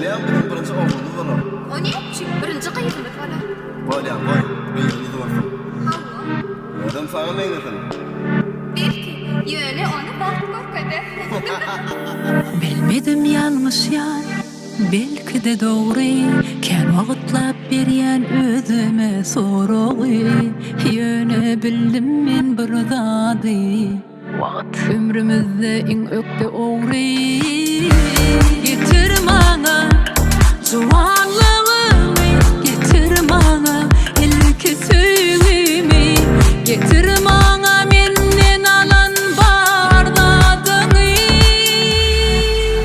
Bolýan bilen birinji oglumyz bolar. O ne? Birinci kıyımlık var. Bolýan, boy. Beýlidi bolsun. Hava. Adam sağa meňlesin. Belki. Yöne onu bak korkade. Bilmedim yanlış yan, belki de doğru. Ken wagtlap berýän özüme soragy. Yöne bildim men bir zady. Wagt ömrümizde iň ökde ogry. Getir maňa juwanlygymy, getir maňa ilki söýgümi, getir maňa menden alan bardadyňy.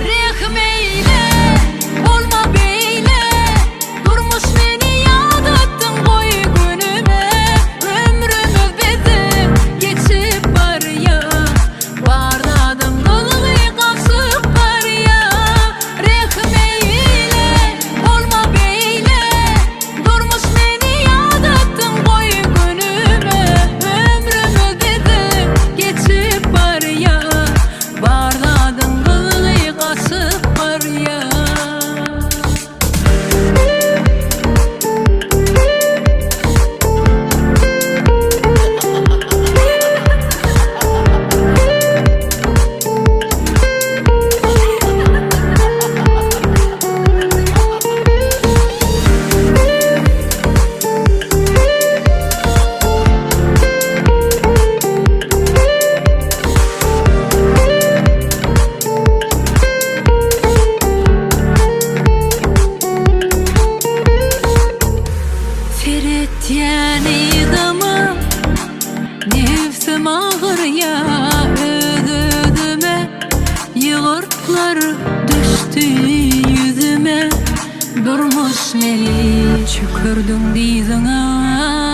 Rehmeyle, olma beýle, durmuş meni ýadatdyň goý günüme. Ömrümüz bizim geçip barýa, bardadyň gylgy gasyp barýa. Rehmeyle, olma beýle, durmuş meni ýadatdyň goý günüme. Ömrümüz bizim geçip barýa, bardadyň gylgy gasyp barýa. Seretýän ýygymy, nefsim ağırya, öz-özüme ýygyrtlar düşdi ýüzüme. Durmuş meni çükürdüň diziňe.